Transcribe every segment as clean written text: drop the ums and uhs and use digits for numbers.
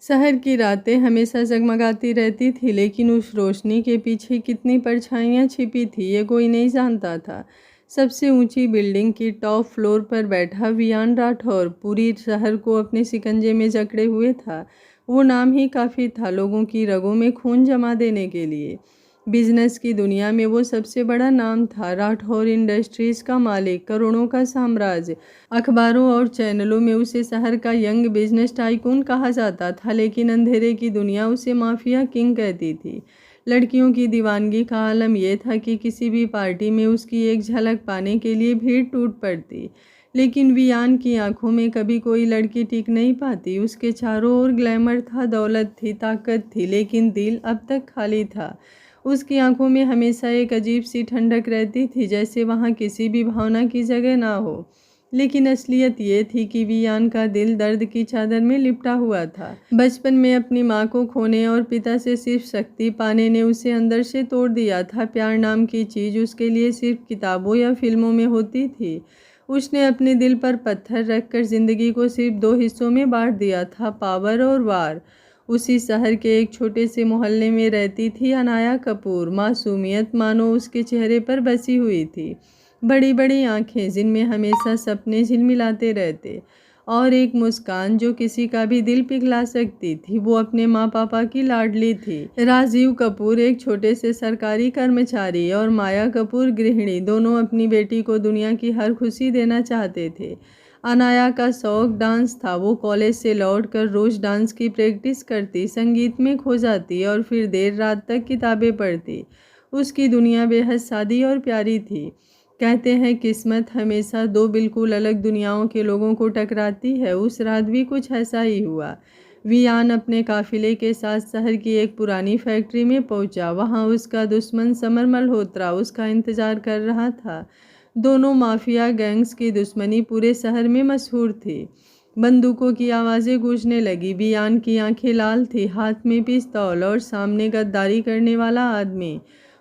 शहर की रातें हमेशा जगमगाती रहती थी, लेकिन उस रोशनी के पीछे कितनी परछाइयाँ छिपी थी ये कोई नहीं जानता था। सबसे ऊंची बिल्डिंग की टॉप फ्लोर पर बैठा वियान राठौर पूरी शहर को अपने शिकंजे में जकड़े हुए था। वो नाम ही काफ़ी था लोगों की रगों में खून जमा देने के लिए। बिजनेस की दुनिया में वो सबसे बड़ा नाम था। राठौर इंडस्ट्रीज का मालिक, करोड़ों का साम्राज्य। अखबारों और चैनलों में उसे शहर का यंग बिजनेस टाइकून कहा जाता था, लेकिन अंधेरे की दुनिया उसे माफिया किंग कहती थी। लड़कियों की दीवानगी का आलम यह था कि किसी भी पार्टी में उसकी एक झलक पाने के लिए भीड़ टूट पड़ती। लेकिन वियान की आंखों में कभी कोई लड़की टिक नहीं पाती। उसके चारों ओर ग्लैमर था, दौलत थी, ताकत थी, लेकिन दिल अब तक खाली था। उसकी आंखों में हमेशा एक अजीब सी ठंडक रहती थी, जैसे वहाँ किसी भी भावना की जगह ना हो। लेकिन असलियत ये थी कि वियान का दिल दर्द की चादर में लिपटा हुआ था। बचपन में अपनी माँ को खोने और पिता से सिर्फ शक्ति पाने ने उसे अंदर से तोड़ दिया था। प्यार नाम की चीज़ उसके लिए सिर्फ किताबों या फिल्मों में होती थी। उसने अपने दिल पर पत्थर रखकर जिंदगी को सिर्फ दो हिस्सों में बांट दिया था, पावर और वार। उसी शहर के एक छोटे से मोहल्ले में रहती थी अनाया कपूर। मासूमियत मानो उसके चेहरे पर बसी हुई थी। बड़ी बड़ी आंखें जिनमें हमेशा सपने झिलमिलाते रहते, और एक मुस्कान जो किसी का भी दिल पिघला सकती थी। वो अपने माँ पापा की लाडली थी। राजीव कपूर एक छोटे से सरकारी कर्मचारी और माया कपूर गृहिणी, दोनों अपनी बेटी को दुनिया की हर खुशी देना चाहते थे। अनाया का शौक डांस था। वो कॉलेज से लौटकर रोज डांस की प्रैक्टिस करती, संगीत में खो जाती और फिर देर रात तक किताबें पढ़ती। उसकी दुनिया बेहद सादी और प्यारी थी। कहते हैं किस्मत हमेशा दो बिल्कुल अलग दुनियाओं के लोगों को टकराती है। उस रात भी कुछ ऐसा ही हुआ। वियान अपने काफिले के साथ शहर की एक पुरानी फैक्ट्री में पहुंचा। वहां उसका दुश्मन समर मल्होत्रा उसका इंतजार कर रहा था। दोनों माफिया गैंग्स की दुश्मनी पूरे शहर में मशहूर थी। बंदूकों की आवाज़ें गूंजने लगी। वियान की आंखें लाल थी, हाथ में पिस्तौल, और सामने गद्दारी करने वाला आदमी।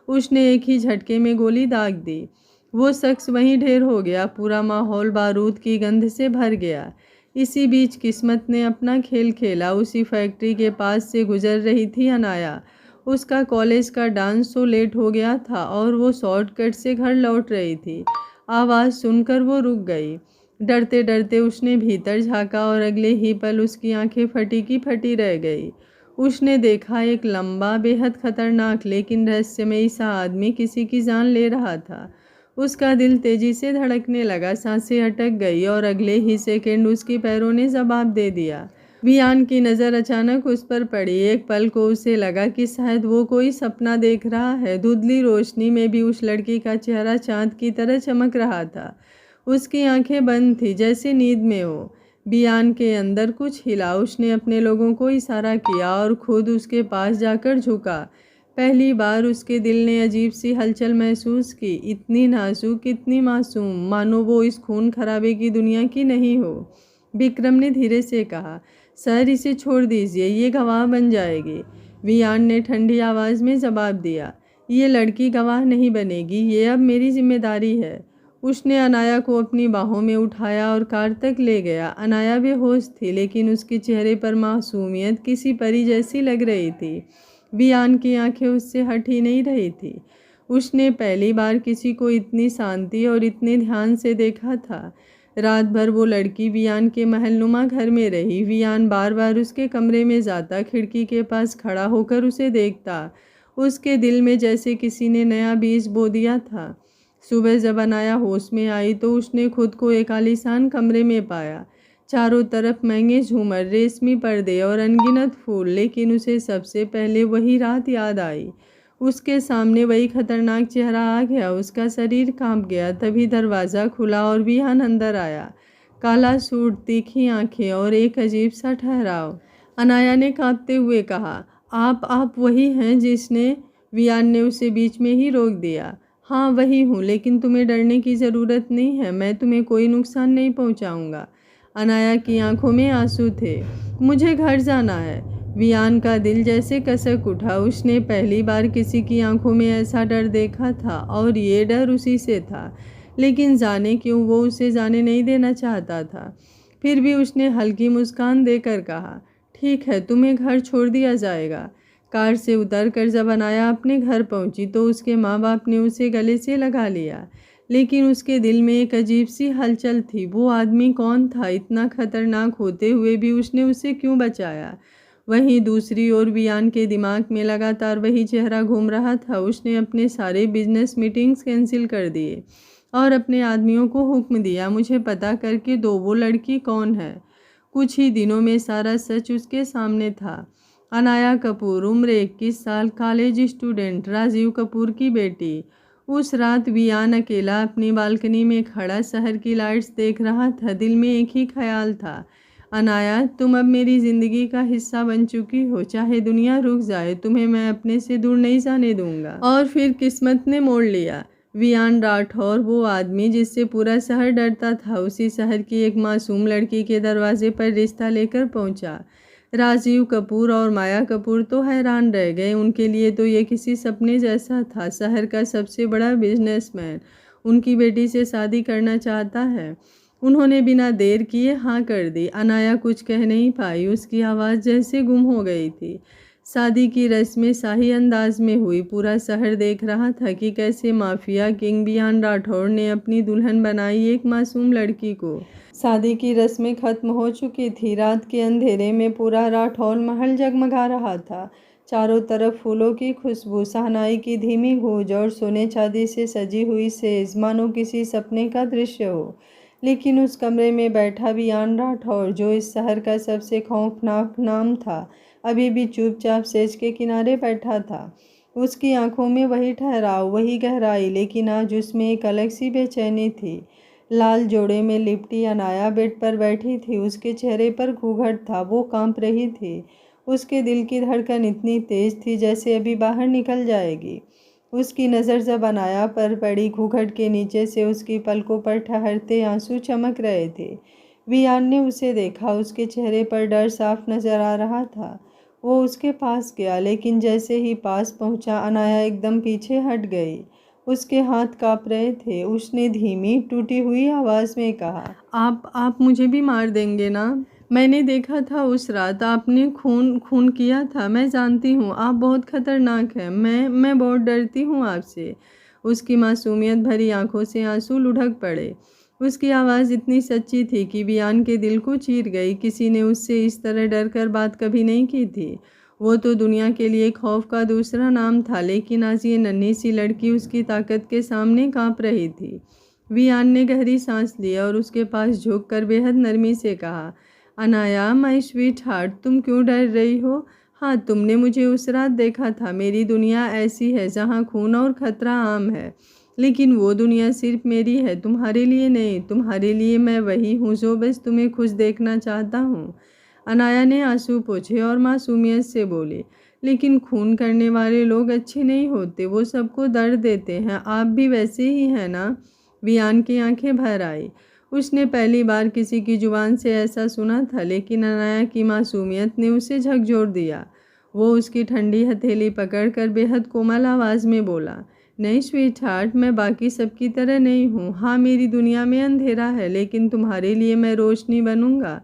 उसने एक ही झटके में गोली दाग दी। वो शख्स वहीं ढेर हो गया। पूरा माहौल बारूद की गंध से भर गया। इसी बीच किस्मत ने अपना खेल खेला। उसी फैक्ट्री के पास से गुजर रही थी अनाया। उसका कॉलेज का डांस शो लेट हो गया था और वो शॉर्टकट से घर लौट रही थी। आवाज़ सुनकर वो रुक गई। डरते डरते उसने भीतर झांका और अगले ही पल उसकी आंखें फटी की फटी रह गई। उसने देखा एक लंबा, बेहद खतरनाक लेकिन रहस्यमयी सा आदमी किसी की जान ले रहा था। उसका दिल तेजी से धड़कने लगा, सांसें अटक गई और अगले ही सेकंड उसकी पैरों ने जवाब दे दिया। वियान की नज़र अचानक उस पर पड़ी। एक पल को उसे लगा कि शायद वो कोई सपना देख रहा है। धुंधली रोशनी में भी उस लड़की का चेहरा चांद की तरह चमक रहा था। उसकी आंखें बंद थी, जैसे नींद में हो। वियान के अंदर कुछ हिला। उसने अपने लोगों को इशारा किया और खुद उसके पास जाकर झुका। पहली बार उसके दिल ने अजीब सी हलचल महसूस की, इतनी नाजुक, इतनी मासूम, मानो वो इस खून खराबे की दुनिया की नहीं हो। विक्रम ने धीरे से कहा, सर इसे छोड़ दीजिए, ये गवाह बन जाएगी। वियान ने ठंडी आवाज़ में जवाब दिया, ये लड़की गवाह नहीं बनेगी, ये अब मेरी जिम्मेदारी है। उसने अनाया को अपनी बाहों में उठाया और कार तक ले गया। अनाया बेहोश थी, लेकिन उसके चेहरे पर मासूमियत किसी परी जैसी लग रही थी। वियान की आंखें उससे हट ही नहीं रही थी। उसने पहली बार किसी को इतनी शांति और इतने ध्यान से देखा था। रात भर वो लड़की वियान के महलनुमा घर में रही। वियान बार बार उसके कमरे में जाता, खिड़की के पास खड़ा होकर उसे देखता। उसके दिल में जैसे किसी ने नया बीज बो दिया था। सुबह जब अनाया होश में आई तो उसने खुद को एक आलीशान कमरे में पाया। चारों तरफ महंगे झूमर, रेशमी पर्दे और अनगिनत फूल, लेकिन उसे सबसे पहले वही रात याद आई। उसके सामने वही खतरनाक चेहरा आ गया। उसका शरीर कांप गया। तभी दरवाज़ा खुला और विहान अंदर आया। काला सूट, तीखी आंखें और एक अजीब सा ठहराव। अनाया ने कांपते हुए कहा, आप वही हैं जिसने? वियान ने उसे बीच में ही रोक दिया। हाँ वही हूँ, लेकिन तुम्हें डरने की ज़रूरत नहीं है। मैं तुम्हें कोई नुकसान नहीं पहुँचाऊँगा। अनाया की आंखों में आंसू थे। मुझे घर जाना है। वियान का दिल जैसे कसक उठा। उसने पहली बार किसी की आंखों में ऐसा डर देखा था, और ये डर उसी से था। लेकिन जाने क्यों वो उसे जाने नहीं देना चाहता था। फिर भी उसने हल्की मुस्कान देकर कहा, ठीक है, तुम्हें घर छोड़ दिया जाएगा। कार से उतरकर जब अनाया अपने घर पहुंची तो उसके माँ बाप ने उसे गले से लगा लिया, लेकिन उसके दिल में एक अजीब सी हलचल थी। वो आदमी कौन था? इतना खतरनाक होते हुए भी उसने उसे क्यों बचाया? वहीं दूसरी ओर वियान के दिमाग में लगातार वही चेहरा घूम रहा था। उसने अपने सारे बिजनेस मीटिंग्स कैंसिल कर दिए और अपने आदमियों को हुक्म दिया, मुझे पता करके दो वो लड़की कौन है। कुछ ही दिनों में सारा सच उसके सामने था। अनाया कपूर, उम्र 21 साल, कॉलेज स्टूडेंट, राजीव कपूर की बेटी। उस रात वियान अकेला अपनी बालकनी में खड़ा शहर की लाइट्स देख रहा था। दिल में एक ही ख्याल था, अनाया तुम अब मेरी ज़िंदगी का हिस्सा बन चुकी हो, चाहे दुनिया रुक जाए तुम्हें मैं अपने से दूर नहीं जाने दूंगा। और फिर किस्मत ने मोड़ लिया। वियान राठौर, वो आदमी जिससे पूरा शहर डरता था, उसी शहर की एक मासूम लड़की के दरवाजे पर रिश्ता लेकर पहुंचा। राजीव कपूर और माया कपूर तो हैरान रह गए। उनके लिए तो ये किसी सपने जैसा था। शहर का सबसे बड़ा बिजनेसमैन उनकी बेटी से शादी करना चाहता है। उन्होंने बिना देर किए हाँ कर दी। अनाया कुछ कह नहीं पाई, उसकी आवाज़ जैसे गुम हो गई थी। शादी की रस्में शाही अंदाज में हुई। पूरा शहर देख रहा था कि कैसे माफिया किंग वियान राठौर ने अपनी दुल्हन बनाई एक मासूम लड़की को। शादी की रस्में खत्म हो चुकी थी। रात के अंधेरे में पूरा राठौर महल जगमगा रहा था। चारों तरफ फूलों की खुशबू, शहनाई की धीमी गूंज और सोने चांदी से सजी हुई सेज, मानो किसी सपने का दृश्य हो। लेकिन उस कमरे में बैठा वियान राठौर, जो इस शहर का सबसे खौफनाक नाम था, अभी भी चुपचाप सेज के किनारे बैठा था। उसकी आंखों में वही ठहराव, वही गहराई, लेकिन आज उसमें एक अलग सी बेचैनी थी। लाल जोड़े में लिपटी अनाया बेड पर बैठी थी। उसके चेहरे पर घूंघट था, वो कांप रही थी। उसके दिल की धड़कन इतनी तेज थी जैसे अभी बाहर निकल जाएगी। उसकी नज़र जब अनाया पर पड़ी, घूंघट के नीचे से उसकी पलकों पर ठहरते आंसू चमक रहे थे। वियान ने उसे देखा, उसके चेहरे पर डर साफ नजर आ रहा था। वो उसके पास गया, लेकिन जैसे ही पास पहुंचा, अनाया एकदम पीछे हट गई। उसके हाथ कांप रहे थे। उसने धीमी टूटी हुई आवाज़ में कहा, आप मुझे भी मार देंगे ना? मैंने देखा था उस रात आपने खून खून किया था। मैं जानती हूँ आप बहुत खतरनाक हैं। मैं बहुत डरती हूँ आपसे। उसकी मासूमियत भरी आंखों से आंसू लुढ़क पड़े। उसकी आवाज़ इतनी सच्ची थी कि वियान के दिल को चीर गई। किसी ने उससे इस तरह डर कर बात कभी नहीं की थी। वो तो दुनिया के लिए खौफ का दूसरा नाम था, लेकिन आज ये नन्ही सी लड़की उसकी ताकत के सामने कांप रही थी। वियान ने गहरी सांस ली और उसके पास झुककर बेहद नरमी से कहा, अनाया माय स्वीट हार्ट, तुम क्यों डर रही हो? हाँ, तुमने मुझे उस रात देखा था। मेरी दुनिया ऐसी है जहाँ खून और खतरा आम है, लेकिन वो दुनिया सिर्फ मेरी है, तुम्हारे लिए नहीं। तुम्हारे लिए मैं वही हूँ जो बस तुम्हें खुश देखना चाहता हूँ। अनाया ने आंसू पोंछे और मासूमियत से बोली, लेकिन खून करने वाले लोग अच्छे नहीं होते, वो सबको दर्द देते हैं। आप भी वैसे ही हैं ना? वियान की आंखें भर आई। उसने पहली बार किसी की जुबान से ऐसा सुना था, लेकिन अनाया की मासूमियत ने उसे झकझोर दिया। वो उसकी ठंडी हथेली पकड़कर बेहद कोमल आवाज़ में बोला, नहीं स्वीट हार्ट, मैं बाकी सबकी तरह नहीं हूँ। हाँ, मेरी दुनिया में अंधेरा है, लेकिन तुम्हारे लिए मैं रोशनी बनूंगा।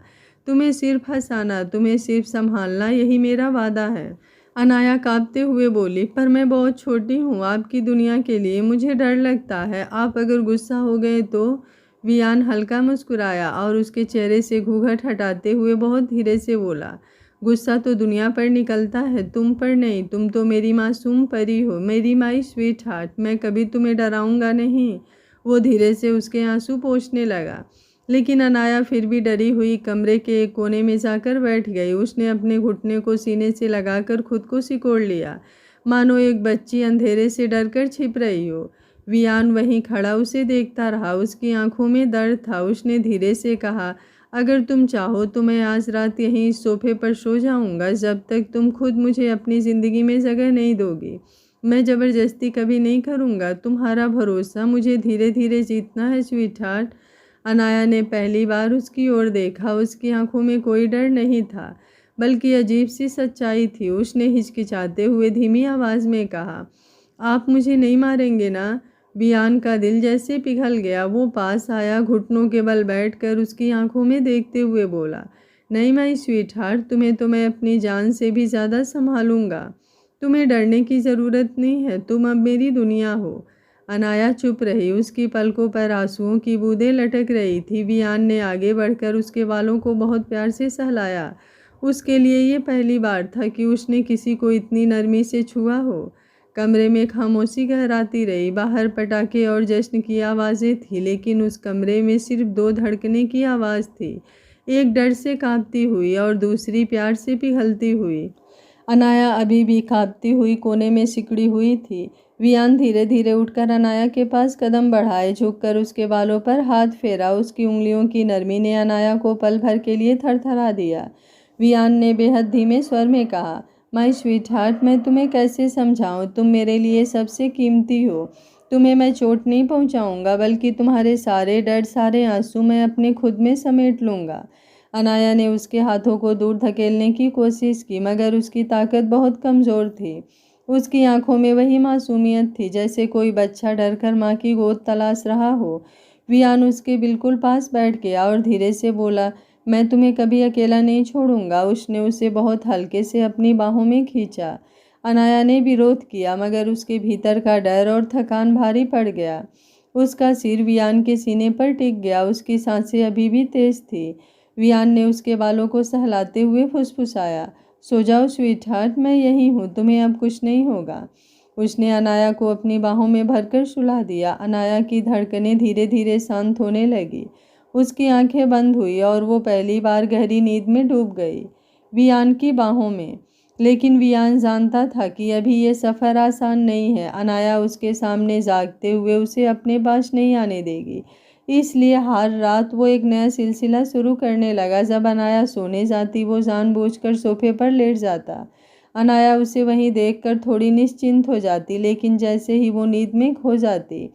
तुम्हें सिर्फ हंसाना, तुम्हें सिर्फ संभालना, यही मेरा वादा है। अनाया कांपते हुए बोली, पर मैं बहुत छोटी हूँ आपकी दुनिया के लिए, मुझे डर लगता है। आप अगर गुस्सा हो गए तो? वियान हल्का मुस्कुराया और उसके चेहरे से घूंघट हटाते हुए बहुत धीरे से बोला, गुस्सा तो दुनिया पर निकलता है, तुम पर नहीं। तुम तो मेरी मासूम परी हो, मेरी माई स्वीट हार्ट। मैं कभी तुम्हें डराऊंगा नहीं। वो धीरे से उसके आंसू पोंछने लगा, लेकिन अनाया फिर भी डरी हुई कमरे के एक कोने में जाकर बैठ गई। उसने अपने घुटने को सीने से लगाकर खुद को सिकोड़ लिया, मानो एक बच्ची अंधेरे से डरकर छिप रही हो। वियान वहीं खड़ा उसे देखता रहा, उसकी आंखों में दर्द था। उसने धीरे से कहा, अगर तुम चाहो तो मैं आज रात यहीं इस सोफे पर सो जाऊंगा, जब तक तुम खुद मुझे अपनी ज़िंदगी में जगह नहीं दोगी। मैं ज़बरदस्ती कभी नहीं करूँगा। तुम्हारा भरोसा मुझे धीरे धीरे जीतना है स्वीट हार्ट। अनाया ने पहली बार उसकी ओर देखा। उसकी आंखों में कोई डर नहीं था, बल्कि अजीब सी सच्चाई थी। उसने हिचकिचाते हुए धीमी आवाज़ में कहा, आप मुझे नहीं मारेंगे ना? वियान का दिल जैसे पिघल गया। वो पास आया, घुटनों के बल बैठकर उसकी आंखों में देखते हुए बोला, नहीं माई स्वीटहार्ट, तुम्हें तो मैं अपनी जान से भी ज़्यादा संभालूंगा। तुम्हें डरने की ज़रूरत नहीं है, तुम अब मेरी दुनिया हो। अनाया चुप रही, उसकी पलकों पर आंसुओं की बूंदें लटक रही थी। वियान ने आगे बढ़कर उसके बालों को बहुत प्यार से सहलाया। उसके लिए ये पहली बार था कि उसने किसी को इतनी नरमी से छुआ हो। कमरे में खामोशी गहराती रही। बाहर पटाखे और जश्न की आवाज़ें थी, लेकिन उस कमरे में सिर्फ दो धड़कने की आवाज़ थी, एक डर से कांपती हुई और दूसरी प्यार से पिघलती हुई। अनाया अभी भी कांपती हुई कोने में सिकड़ी हुई थी। वियान धीरे धीरे उठकर अनाया के पास कदम बढ़ाए, झुककर उसके बालों पर हाथ फेरा। उसकी उंगलियों की नरमी ने अनाया को पल भर के लिए थरथरा दिया। वियान ने बेहद धीमे स्वर में कहा, माई स्वीटहार्ट, मैं तुम्हें कैसे समझाऊं, तुम मेरे लिए सबसे कीमती हो। तुम्हें मैं चोट नहीं पहुंचाऊंगा, बल्कि तुम्हारे सारे डर, सारे आंसू मैं अपने खुद में समेट लूंगा। अनाया ने उसके हाथों को दूर धकेलने की कोशिश की, मगर उसकी ताकत बहुत कमज़ोर थी। उसकी आंखों में वही मासूमियत थी, जैसे कोई बच्चा डरकर माँ की गोद तलाश रहा हो। वियान उसके बिल्कुल पास बैठ गया और धीरे से बोला, मैं तुम्हें कभी अकेला नहीं छोड़ूंगा। उसने उसे बहुत हल्के से अपनी बाहों में खींचा। अनाया ने विरोध किया, मगर उसके भीतर का डर और थकान भारी पड़ गया। उसका सिर वियान के सीने पर टिक गया। उसकी सांसें अभी भी तेज थी। वियान ने उसके बालों को सहलाते हुए फुसफुसाया, सो जाओ स्वीटहार्ट, मैं यही हूँ, तुम्हें अब कुछ नहीं होगा। उसने अनाया को अपनी बाहों में भरकर सुला दिया। अनाया की धड़कनें धीरे धीरे शांत होने लगी। उसकी आंखें बंद हुई और वो पहली बार गहरी नींद में डूब गई, वियान की बाहों में। लेकिन वियान जानता था कि अभी ये सफ़र आसान नहीं है। अनाया उसके सामने जागते हुए उसे अपने पास नहीं आने देगी। इसलिए हर रात वो एक नया सिलसिला शुरू करने लगा। जब अनाया सोने जाती, वो जानबूझकर सोफे पर लेट जाता। अनाया उसे वहीं देखकर थोड़ी निश्चिंत हो जाती, लेकिन जैसे ही वो नींद में खो जाती,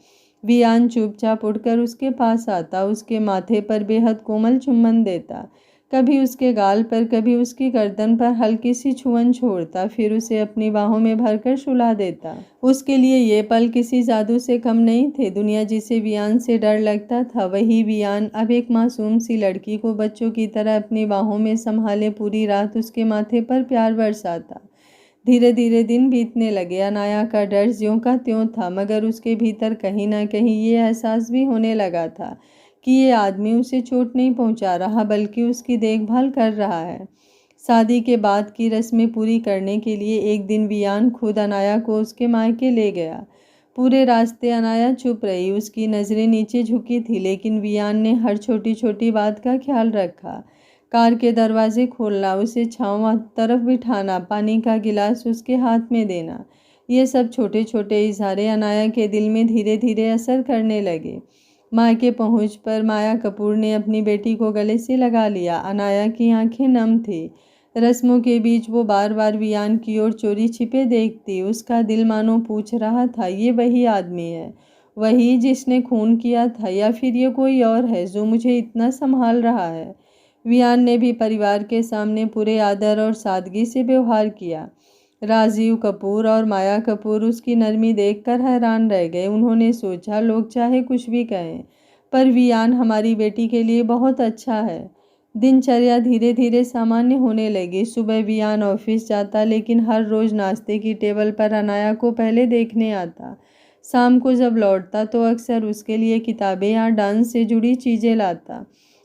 वियान चुपचाप उठकर उसके पास आता, उसके माथे पर बेहद कोमल चुम्बन देता, कभी उसके गाल पर, कभी उसकी गर्दन पर हल्की सी छुअन छोड़ता, फिर उसे अपनी बाहों में भरकर सुला देता। उसके लिए ये पल किसी जादू से कम नहीं थे। दुनिया जिसे वियान से डर लगता था, वही वियान अब एक मासूम सी लड़की को बच्चों की तरह अपनी बाहों में संभाले पूरी रात उसके माथे पर प्यार बरसाता। धीरे धीरे दिन बीतने लगे। अनाया का डर ज्यों का त्यों था, मगर उसके भीतर कहीं ना कहीं ये एहसास भी होने लगा था कि ये आदमी उसे चोट नहीं पहुंचा रहा, बल्कि उसकी देखभाल कर रहा है। शादी के बाद की रस्में पूरी करने के लिए एक दिन वियान खुद अनाया को उसके मायके ले गया। पूरे रास्ते अनाया चुप रही, उसकी नज़रें नीचे झुकी थी, लेकिन वियान ने हर छोटी छोटी बात का ख्याल रखा। कार के दरवाजे खोलना, उसे छांव तरफ बिठाना, पानी का गिलास उसके हाथ में देना, ये सब छोटे छोटे इशारे अनाया के दिल में धीरे धीरे असर करने लगे। माँ के पहुँच पर माया कपूर ने अपनी बेटी को गले से लगा लिया। अनाया की आंखें नम थी। रस्मों के बीच वो बार बार वियान की ओर चोरी छिपे देखती। उसका दिल मानो पूछ रहा था, ये वही आदमी है, वही जिसने खून किया था, या फिर ये कोई और है जो मुझे इतना संभाल रहा है। वियान ने भी परिवार के सामने पूरे आदर और सादगी से व्यवहार किया। राजीव कपूर और माया कपूर उसकी नरमी देखकर हैरान रह गए। उन्होंने सोचा, लोग चाहे कुछ भी कहें, पर वियान हमारी बेटी के लिए बहुत अच्छा है। दिनचर्या धीरे धीरे सामान्य होने लगी। सुबह वियान ऑफिस जाता, लेकिन हर रोज़ नाश्ते की टेबल पर अनाया को पहले देखने आता। शाम को जब लौटता तो अक्सर उसके लिए किताबें या डांस से जुड़ी चीज़ें लाता।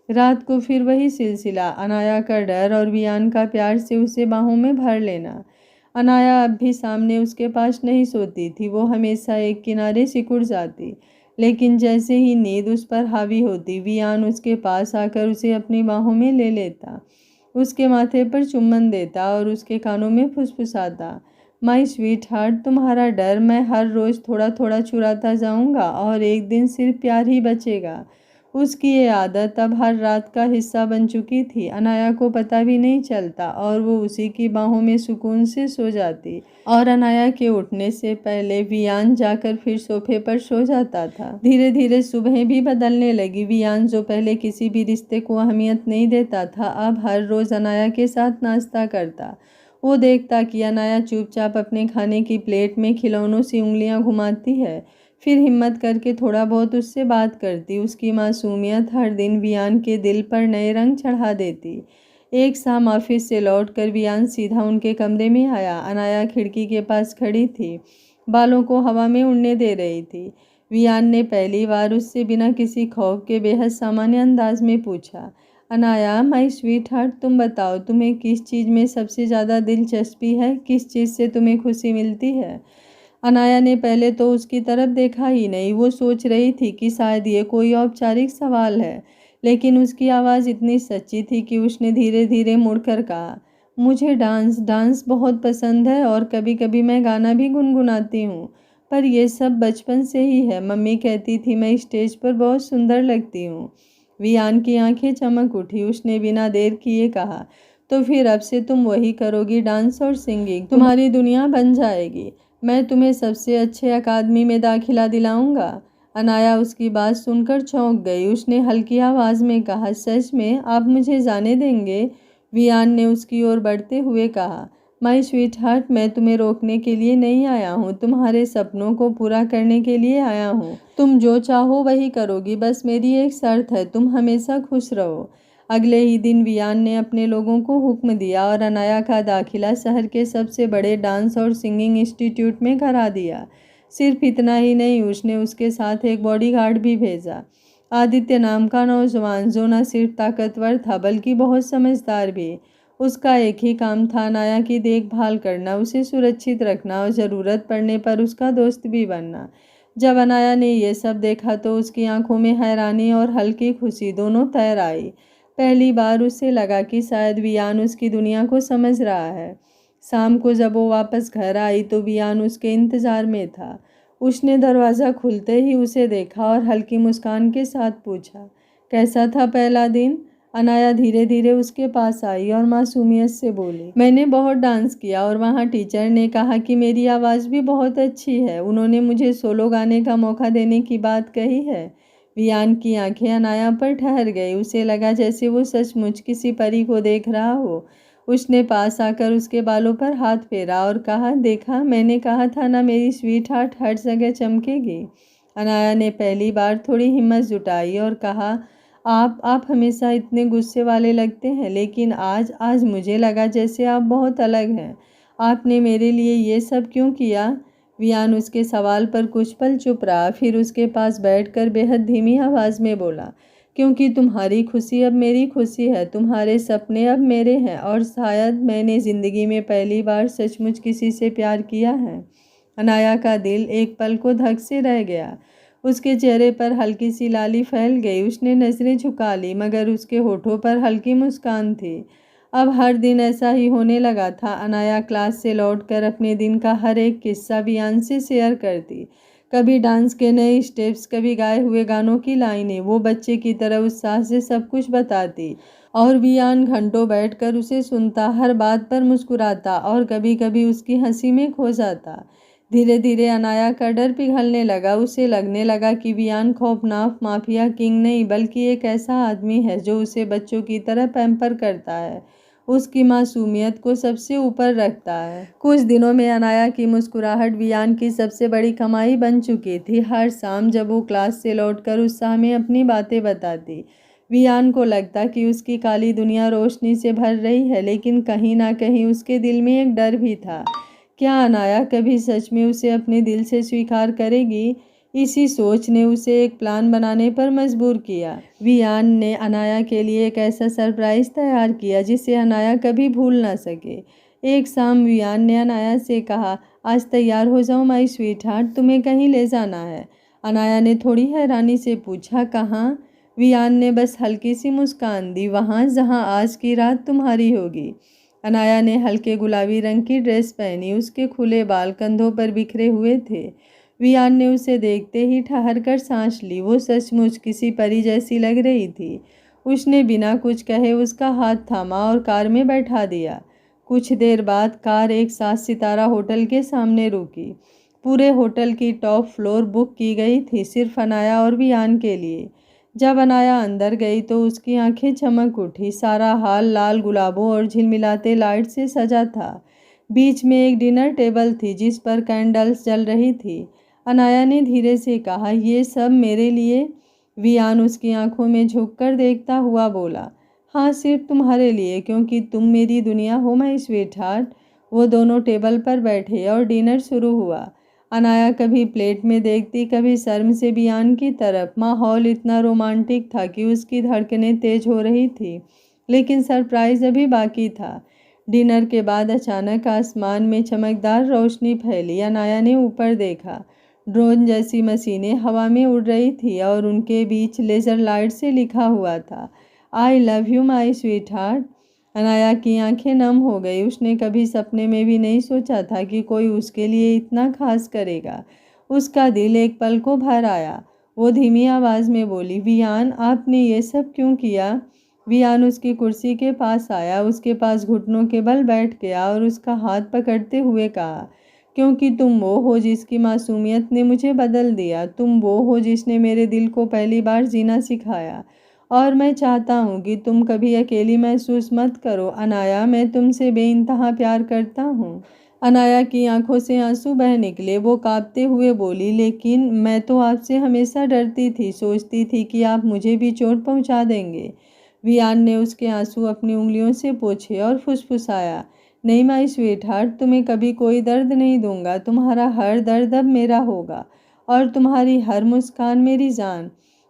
रात को फिर वही सिलसिला, अनाया का डर और वियान का प्यार से उसे बाहों में भर लेना। अनाया अब भी सामने उसके पास नहीं सोती थी, वो हमेशा एक किनारे सिकुड़ जाती। लेकिन जैसे ही नींद उस पर हावी होती, वियान उसके पास आकर उसे अपनी बाहों में ले लेता, उसके माथे पर चुम्बन देता और उसके कानों में फुसफुसाता, माई स्वीट हार्ट, तुम्हारा डर मैं हर रोज़ थोड़ा थोड़ा चुराता जाऊंगा और एक दिन सिर्फ प्यार ही बचेगा। उसकी ये आदत अब हर रात का हिस्सा बन चुकी थी। अनाया को पता भी नहीं चलता और वो उसी की बाहों में सुकून से सो जाती, और अनाया के उठने से पहले वियान जाकर फिर सोफे पर सो जाता था। धीरे धीरे सुबह भी बदलने लगी। वियान जो पहले किसी भी रिश्ते को अहमियत नहीं देता था, अब हर रोज़ अनाया के साथ नाश्ता करता। वो देखता कि अनाया चुपचाप अपने खाने की प्लेट में खिलौनों से उंगलियां घुमाती है, फिर हिम्मत करके थोड़ा बहुत उससे बात करती। उसकी मासूमियत हर दिन वियान के दिल पर नए रंग चढ़ा देती। एक शाम ऑफिस से लौटकर वियान सीधा उनके कमरे में आया। अनाया खिड़की के पास खड़ी थी, बालों को हवा में उड़ने दे रही थी। वियान ने पहली बार उससे बिना किसी खौफ के बेहद सामान्य अंदाज में पूछा, अनाया माय स्वीट हार्ट, तुम बताओ तुम्हें किस चीज़ में सबसे ज़्यादा दिलचस्पी है, किस चीज़ से तुम्हें खुशी मिलती है। अनाया ने पहले तो उसकी तरफ देखा ही नहीं। वो सोच रही थी कि शायद ये कोई औपचारिक सवाल है, लेकिन उसकी आवाज़ इतनी सच्ची थी कि उसने धीरे धीरे मुड़कर कहा, मुझे डांस बहुत पसंद है और कभी कभी मैं गाना भी गुनगुनाती हूँ, पर ये सब बचपन से ही है। मम्मी कहती थी मैं स्टेज पर बहुत सुंदर लगती हूँ। वियान की आंखें चमक उठी। उसने बिना देर किए कहा, तो फिर अब से तुम वही करोगी, डांस और सिंगिंग, तुम्हारी दुनिया बन जाएगी। मैं तुम्हें सबसे अच्छे अकादमी में दाखिला दिलाऊंगा। अनाया उसकी बात सुनकर चौंक गई। उसने हल्की आवाज़ में कहा, सच में, आप मुझे जाने देंगे। वियान ने उसकी ओर बढ़ते हुए कहा, माय स्वीट हार्ट, मैं तुम्हें रोकने के लिए नहीं आया हूँ, तुम्हारे सपनों को पूरा करने के लिए आया हूँ। तुम जो चाहो वही करोगी, बस मेरी एक शर्त है, तुम हमेशा खुश रहो। अगले ही दिन वियान ने अपने लोगों को हुक्म दिया और अनाया का दाखिला शहर के सबसे बड़े डांस और सिंगिंग इंस्टीट्यूट में करा दिया। सिर्फ इतना ही नहीं, उसने उसके साथ एक बॉडीगार्ड भी भेजा, आदित्य नाम का नौजवान, जो न सिर्फ ताकतवर था बल्कि बहुत समझदार भी। उसका एक ही काम था, अनाया की देखभाल करना, उसे सुरक्षित रखना और ज़रूरत पड़ने पर उसका दोस्त भी बनना। जब अनाया ने यह सब देखा तो उसकी आंखों में हैरानी और हल्की खुशी दोनों तैर आई। पहली बार उसे लगा कि शायद वियान उसकी दुनिया को समझ रहा है। शाम को जब वो वापस घर आई तो वियान उसके इंतज़ार में था। उसने दरवाज़ा खुलते ही उसे देखा और हल्की मुस्कान के साथ पूछा, कैसा था पहला दिन। अनाया धीरे धीरे उसके पास आई और मासूमियत से बोली, मैंने बहुत डांस किया और वहाँ टीचर ने कहा कि मेरी आवाज़ भी बहुत अच्छी है। उन्होंने मुझे सोलो गाने का मौका देने की बात कही है। वियान की आंखें अनाया पर ठहर गई। उसे लगा जैसे वो सचमुच किसी परी को देख रहा हो। उसने पास आकर उसके बालों पर हाथ फेरा और कहा, देखा, मैंने कहा था ना मेरी स्वीट हार्ट हर जगह चमकेगी। अनाया ने पहली बार थोड़ी हिम्मत जुटाई और कहा, आप हमेशा इतने गुस्से वाले लगते हैं, लेकिन आज आज मुझे लगा जैसे आप बहुत अलग हैं। आपने मेरे लिए ये सब क्यों किया। वियान उसके सवाल पर कुछ पल चुप रहा, फिर उसके पास बैठकर बेहद धीमी आवाज़ में बोला, क्योंकि तुम्हारी खुशी अब मेरी खुशी है, तुम्हारे सपने अब मेरे हैं और शायद मैंने ज़िंदगी में पहली बार सचमुच किसी से प्यार किया है। अनाया का दिल एक पल को धक से रह गया। उसके चेहरे पर हल्की सी लाली फैल गई। उसने नज़रें झुका ली, मगर उसके होठों पर हल्की मुस्कान थी। अब हर दिन ऐसा ही होने लगा था। अनाया क्लास से लौटकर अपने दिन का हर एक किस्सा वियान से शेयर करती। कभी डांस के नए स्टेप्स, कभी गाए हुए गानों की लाइनें। वो बच्चे की तरह उत्साह से सब कुछ बताती और वियान घंटों बैठकर उसे सुनता, हर बात पर मुस्कुराता और कभी कभी उसकी हंसी में खो जाता। धीरे धीरे अनाया का डर पिघलने लगा। उसे लगने लगा कि वियान खौफनाक माफिया किंग नहीं, बल्कि एक ऐसा आदमी है जो उसे बच्चों की तरह पैम्पर करता है, उसकी मासूमियत को सबसे ऊपर रखता है। कुछ दिनों में अनाया की मुस्कुराहट वियान की सबसे बड़ी कमाई बन चुकी थी। हर शाम जब वो क्लास से लौटकर उत्साह में अपनी बातें बताती, वियान को लगता कि उसकी काली दुनिया रोशनी से भर रही है, लेकिन कहीं ना कहीं उसके दिल में एक डर भी था। क्या अनाया कभी सच में उसे अपने दिल से स्वीकार करेगी। इसी सोच ने उसे एक प्लान बनाने पर मजबूर किया। वियान ने अनाया के लिए एक ऐसा सरप्राइज तैयार किया जिसे अनाया कभी भूल ना सके। एक शाम वियान ने अनाया से कहा, आज तैयार हो जाओ माय स्वीट हार्ट, तुम्हें कहीं ले जाना है। अनाया ने थोड़ी हैरानी से पूछा, कहाँ। वियान ने बस हल्की सी मुस्कान दी, वहाँ जहाँ आज की रात तुम्हारी होगी। अनाया ने हल्के गुलाबी रंग की ड्रेस पहनी। उसके खुले बाल कंधों पर बिखरे हुए थे। वियान ने उसे देखते ही ठहर कर सांस ली। वो सचमुच किसी परी जैसी लग रही थी। उसने बिना कुछ कहे उसका हाथ थामा और कार में बैठा दिया। कुछ देर बाद कार एक 7 सितारा होटल के सामने रुकी। पूरे होटल की टॉप फ्लोर बुक की गई थी, सिर्फ अनाया और वियान के लिए। जब अनाया अंदर गई तो उसकी आंखें चमक उठी। सारा हॉल लाल गुलाबों और झिलमिलाते लाइट से सजा था। बीच में एक डिनर टेबल थी जिस पर कैंडल्स जल रही थी। अनाया ने धीरे से कहा, ये सब मेरे लिए। वियान उसकी आंखों में झुककर देखता हुआ बोला, हाँ, सिर्फ तुम्हारे लिए, क्योंकि तुम मेरी दुनिया हो माय स्वीटहार्ट। वो दोनों टेबल पर बैठे और डिनर शुरू हुआ। अनाया कभी प्लेट में देखती, कभी शर्म से बियान की तरफ। माहौल इतना रोमांटिक था कि उसकी धड़कनें तेज हो रही थी, लेकिन सरप्राइज अभी बाकी था। डिनर के बाद अचानक आसमान में चमकदार रोशनी फैली। अनाया ने ऊपर देखा। ड्रोन जैसी मशीनें हवा में उड़ रही थी और उनके बीच लेजर लाइट से लिखा हुआ था, आई love you my sweet heart. Anaya की आंखें नम हो गई। उसने कभी सपने में भी नहीं सोचा था कि कोई उसके लिए इतना खास करेगा। उसका दिल एक पल को भर आया। वो धीमी आवाज़ में बोली, वियान, आपने ये सब क्यों किया? वियान उसकी कुर्सी के पास आया, उसके पास घुटनों के बल बैठ गया और उसका हाथ पकड़ते हुए कहा, क्योंकि तुम वो हो जिसकी मासूमियत ने मुझे बदल दिया। तुम वो हो जिसने मेरे दिल को पहली बार जीना सिखाया। और मैं चाहता हूँ कि तुम कभी अकेली महसूस मत करो। अनाया, मैं तुमसे बेइंतहा प्यार करता हूँ। अनाया की आंखों से आंसू बह निकले। वो कांपते हुए बोली, लेकिन मैं तो आपसे हमेशा डरती थी, सोचती थी कि आप मुझे भी चोट पहुँचा देंगे। वियान ने उसके आंसू अपनी उंगलियों से पोंछे और फुसफुसाया, नहीं माई स्वीटहार्ट, तुम्हें कभी कोई दर्द नहीं दूंगा। तुम्हारा हर दर्द अब मेरा होगा और तुम्हारी हर मुस्कान मेरी जान।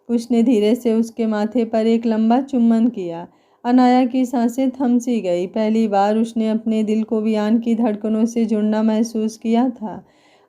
उसने धीरे से उसके माथे पर एक लंबा चुम्बन किया। अनाया की सांसें थम सी गई। पहली बार उसने अपने दिल को वियान की धड़कनों से जुड़ना महसूस किया था।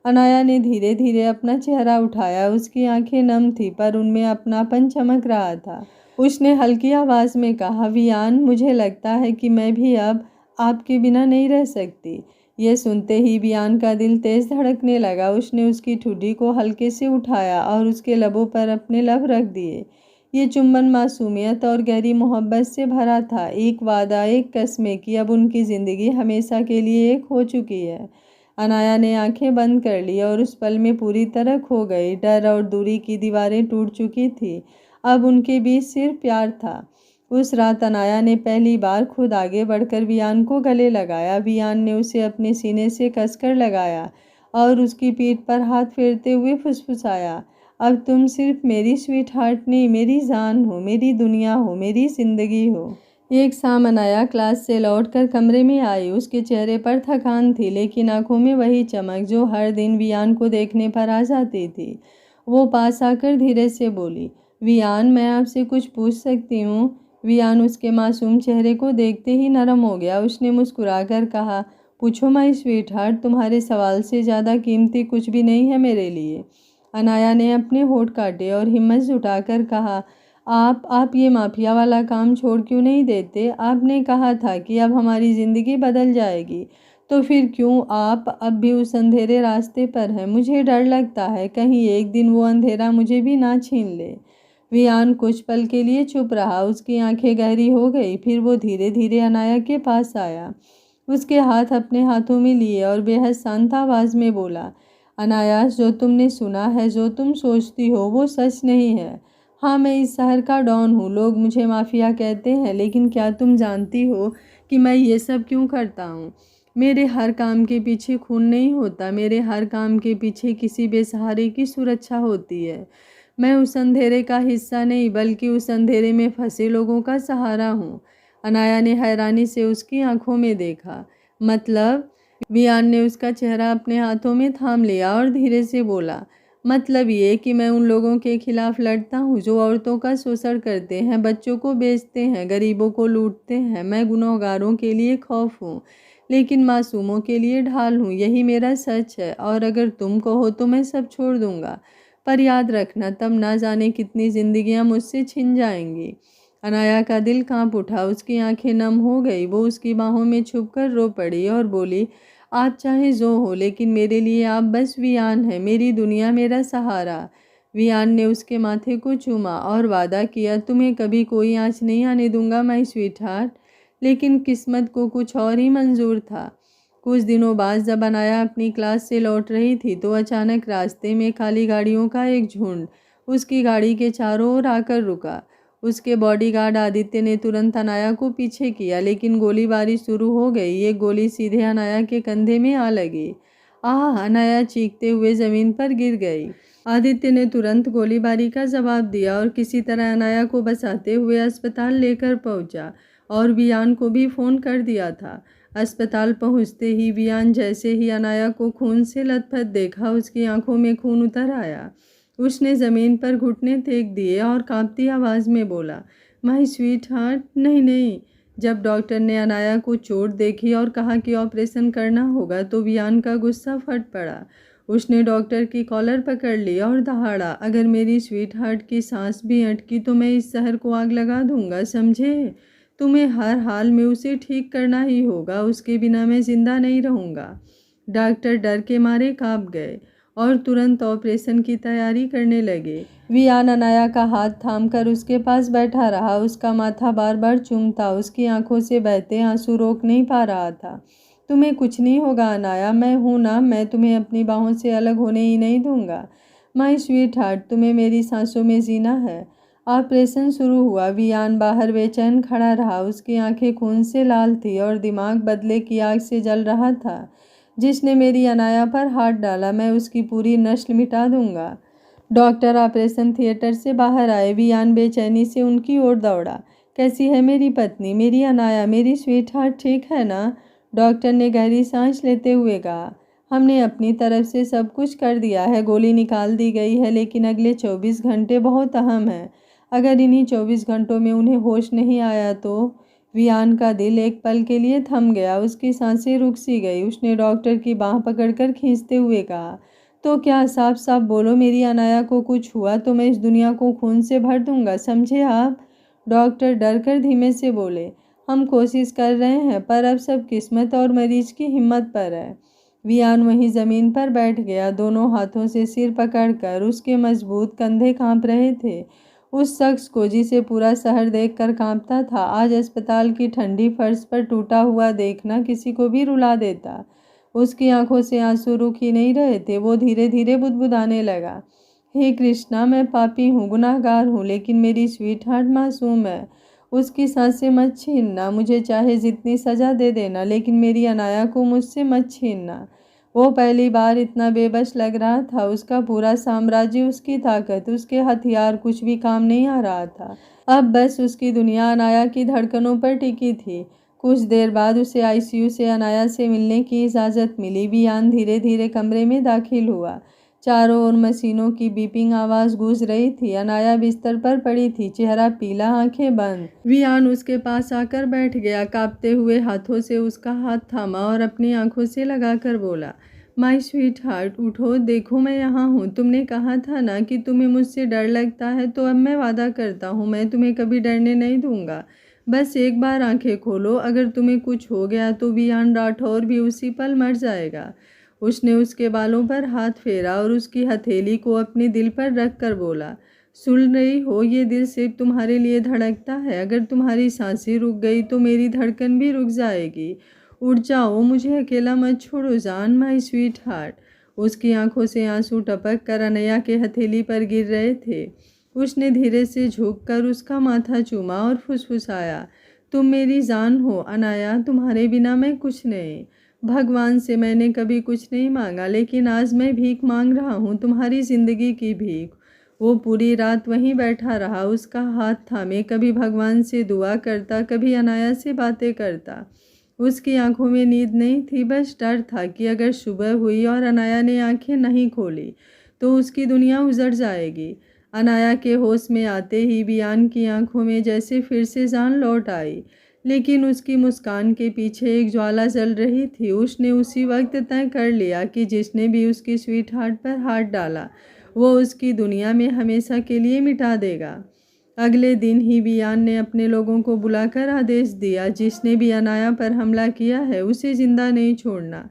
अनाया ने धीरे धीरे अपना चेहरा उठाया। उसकी आंखें नम थी, पर उनमें अपनापन चमक रहा था। उसने हल्की आवाज़ में कहा, वियान, मुझे लगता है कि मैं भी अब आपके बिना नहीं रह सकती। यह सुनते ही वियान का दिल तेज धड़कने लगा। उसने उसकी ठुड्डी को हल्के से उठाया और उसके लबों पर अपने लब रख दिए। ये चुंबन मासूमियत और गहरी मोहब्बत से भरा था। एक वादा, एक कसम कि अब उनकी ज़िंदगी हमेशा के लिए एक हो चुकी है। अनाया ने आंखें बंद कर ली और उस पल में पूरी तरह खो गई। डर और दूरी की दीवारें टूट चुकी थी। अब उनके बीच सिर्फ प्यार था। उस रात अनाया ने पहली बार खुद आगे बढ़कर वियान को गले लगाया। वियान ने उसे अपने सीने से कसकर लगाया और उसकी पीठ पर हाथ फेरते हुए फुसफुसाया, अब तुम सिर्फ मेरी स्वीट हार्ट नहीं, मेरी जान हो, मेरी दुनिया हो, मेरी ज़िंदगी हो। एक शाम अनाया क्लास से लौटकर कमरे में आई। उसके चेहरे पर थकान थी, लेकिन आंखों में वही चमक जो हर दिन वियान को देखने पर आ जाती थी। वो पास आकर धीरे से बोली, वियान, मैं आपसे कुछ पूछ सकती हूँ? वियान उसके मासूम चेहरे को देखते ही नरम हो गया। उसने मुस्कुराकर कहा, पूछो माई स्वीट हार्ट, तुम्हारे सवाल से ज़्यादा कीमती कुछ भी नहीं है मेरे लिए। अनाया ने अपने होठ काटे और हिम्मत जुटाकर कहा, आप ये माफिया वाला काम छोड़ क्यों नहीं देते? आपने कहा था कि अब हमारी ज़िंदगी बदल जाएगी, तो फिर क्यों आप अब भी उस अंधेरे रास्ते पर हैं? मुझे डर लगता है कहीं एक दिन वो अंधेरा मुझे भी ना छीन ले। वियान कुछ पल के लिए चुप रहा। उसकी आंखें गहरी हो गई। फिर वो धीरे धीरे अनाया के पास आया, उसके हाथ अपने हाथों में लिए और बेहद शांत आवाज़ में बोला, अनाया, जो तुमने सुना है, जो तुम सोचती हो, वो सच नहीं है। हाँ, मैं इस शहर का डॉन हूँ। लोग मुझे माफिया कहते हैं, लेकिन क्या तुम जानती हो कि मैं ये सब क्यों करता हूँ? मेरे हर काम के पीछे खून नहीं होता। मेरे हर काम के पीछे किसी बेसहारे की सुरक्षा होती है। मैं उस अंधेरे का हिस्सा नहीं, बल्कि उस अंधेरे में फंसे लोगों का सहारा हूँ। अनाया ने हैरानी से उसकी आंखों में देखा। मतलब? वियान ने उसका चेहरा अपने हाथों में थाम लिया और धीरे से बोला, मतलब ये कि मैं उन लोगों के खिलाफ लड़ता हूँ जो औरतों का शोषण करते हैं, बच्चों को बेचते हैं, गरीबों को लूटते हैं। मैं गुनहगारों के लिए खौफ हूँ, लेकिन मासूमों के लिए ढाल हूँ। यही मेरा सच है, और अगर तुम कहो तो मैं सब छोड़ दूंगा। पर याद रखना, तब ना जाने कितनी जिंदगियां मुझसे छिन जाएंगी। अनाया का दिल कांप उठा। उसकी आंखें नम हो गई। वो उसकी बाहों में छुपकर रो पड़ी और बोली, आप चाहे जो हो, लेकिन मेरे लिए आप बस वियान है, मेरी दुनिया, मेरा सहारा। वियान ने उसके माथे को चूमा और वादा किया, तुम्हें कभी कोई आँच नहीं आने दूंगा माई स्वीट हार्ट। लेकिन किस्मत को कुछ और ही मंजूर था। कुछ दिनों बाद जब अनाया अपनी क्लास से लौट रही थी, तो अचानक रास्ते में खाली गाड़ियों का एक झुंड उसकी गाड़ी के चारों ओर आकर रुका। उसके बॉडीगार्ड आदित्य ने तुरंत अनाया को पीछे किया, लेकिन गोलीबारी शुरू हो गई। ये गोली सीधे अनाया के कंधे में आ लगी। आह! अनाया चीखते हुए ज़मीन पर गिर गई। आदित्य ने तुरंत गोलीबारी का जवाब दिया और किसी तरह अनाया को बचाते हुए अस्पताल लेकर पहुंचा और वियान को भी फ़ोन कर दिया था। अस्पताल पहुंचते ही वियान जैसे ही अनाया को खून से लथपथ देखा, उसकी आंखों में खून उतर आया। उसने ज़मीन पर घुटने टेक दिए और कांपती आवाज़ में बोला, माय स्वीट हार्ट, नहीं नहीं। जब डॉक्टर ने अनाया को चोट देखी और कहा कि ऑपरेशन करना होगा तो वियान का गुस्सा फट पड़ा। उसने डॉक्टर की कॉलर पकड़ ली और दहाड़ा, अगर मेरी स्वीट हार्ट की सांस भी अटकी तो मैं इस शहर को आग लगा दूंगा, समझे? तुम्हें हर हाल में उसे ठीक करना ही होगा, उसके बिना मैं जिंदा नहीं रहूंगा। डॉक्टर डर के मारे कांप गए और तुरंत ऑपरेशन की तैयारी करने लगे। वियान अनाया का हाथ थामकर उसके पास बैठा रहा, उसका माथा बार बार चूमता, उसकी आंखों से बहते आंसू रोक नहीं पा रहा था। तुम्हें कुछ नहीं होगा अनाया, मैं हूं ना, मैं तुम्हें अपनी बाहों से अलग होने ही नहीं दूंगा। माय स्वीट हार्ट, तुम्हें मेरी सांसों में जीना है। ऑपरेशन शुरू हुआ। वियान बाहर बेचैन खड़ा रहा, उसकी आंखें खून से लाल थी और दिमाग बदले की आग से जल रहा था। जिसने मेरी अनाया पर हाथ डाला, मैं उसकी पूरी नस्ल मिटा दूंगा। डॉक्टर ऑपरेशन थिएटर से बाहर आए। वियान बेचैनी से उनकी ओर दौड़ा। कैसी है मेरी पत्नी, मेरी अनाया, मेरी स्वीट हार्ट, ठीक है ना? डॉक्टर ने गहरी सांस लेते हुए कहा, हमने अपनी तरफ से सब कुछ कर दिया है, गोली निकाल दी गई है, लेकिन अगले 24 घंटे बहुत अहम हैं। अगर इन्हीं 24 घंटों में उन्हें होश नहीं आया तो। वियान का दिल एक पल के लिए थम गया, उसकी सांसें रुक सी गई। उसने डॉक्टर की बांह पकड़कर खींचते हुए कहा, तो क्या, साफ साफ बोलो, मेरी अनाया को कुछ हुआ तो मैं इस दुनिया को खून से भर दूंगा, समझे आप? डॉक्टर डर कर धीमे से बोले, हम कोशिश कर रहे हैं, पर अब सब किस्मत और मरीज की हिम्मत पर है। वियान वहीं ज़मीन पर बैठ गया, दोनों हाथों से सिर पकड़कर। उसके मजबूत कंधे कांप रहे थे। उस शख्स को जिसे पूरा शहर देखकर कांपता था, आज अस्पताल की ठंडी फर्श पर टूटा हुआ देखना किसी को भी रुला देता। उसकी आंखों से आंसू रुक ही नहीं रहे थे। वो धीरे धीरे बुदबुदाने लगा, हे कृष्णा, मैं पापी हूँ, गुनाहगार हूँ, लेकिन मेरी स्वीट हार्ट मासूम है। उसकी सांसें मत छीनना, मुझे चाहे जितनी सज़ा दे देना, लेकिन मेरी अनाया को मुझसे मत छीनना। वो पहली बार इतना बेबस लग रहा था। उसका पूरा साम्राज्य, उसकी ताकत, उसके हथियार कुछ भी काम नहीं आ रहा था। अब बस उसकी दुनिया अनाया की धड़कनों पर टिकी थी। कुछ देर बाद उसे आईसीयू से अनाया से मिलने की इजाज़त मिली। वियान धीरे धीरे कमरे में दाखिल हुआ। चारों ओर मशीनों की बीपिंग आवाज़ गूंज रही थी। अनाया बिस्तर पर पड़ी थी, चेहरा पीला, आंखें बंद। वियान उसके पास आकर बैठ गया, कांपते हुए हाथों से उसका हाथ थामा और अपनी आंखों से लगाकर बोला, माय स्वीट हार्ट, उठो, देखो मैं यहाँ हूँ। तुमने कहा था ना कि तुम्हें मुझसे डर लगता है, तो अब मैं वादा करता हूँ, मैं तुम्हें कभी डरने नहीं दूंगा। बस एक बार आंखें खोलो, अगर तुम्हें कुछ हो गया तो वियान राठौर भी उसी पल मर जाएगा। उसने उसके बालों पर हाथ फेरा और उसकी हथेली को अपने दिल पर रख कर बोला, सुन रही हो, ये दिल सिर्फ तुम्हारे लिए धड़कता है। अगर तुम्हारी सांसें रुक गई तो मेरी धड़कन भी रुक जाएगी। उठ जाओ, मुझे अकेला मत छोड़ो जान, माय स्वीट हार्ट। उसकी आंखों से आंसू टपक कर अनया के हथेली पर गिर रहे थे। उसने धीरे से झुककर उसका माथा चूमा और फुसफुसाया, तुम मेरी जान हो अनाया, तुम्हारे बिना मैं कुछ नहीं। भगवान से मैंने कभी कुछ नहीं मांगा, लेकिन आज मैं भीख मांग रहा हूँ, तुम्हारी ज़िंदगी की भीख। वो पूरी रात वहीं बैठा रहा, उसका हाथ थामे, कभी भगवान से दुआ करता, कभी अनाया से बातें करता। उसकी आंखों में नींद नहीं थी, बस डर था कि अगर सुबह हुई और अनाया ने आंखें नहीं खोली तो उसकी दुनिया उजड़ जाएगी। अनाया के होश में आते ही वियान की आंखों में जैसे फिर से जान लौट आई, लेकिन उसकी मुस्कान के पीछे एक ज्वाला जल रही थी। उसने उसी वक्त तय कर लिया कि जिसने भी उसकी स्वीट हार्ट पर हाथ डाला, वो उसकी दुनिया में हमेशा के लिए मिटा देगा। अगले दिन ही वियान ने अपने लोगों को बुलाकर आदेश दिया, जिसने भी अनाया पर हमला किया है उसे जिंदा नहीं छोड़ना।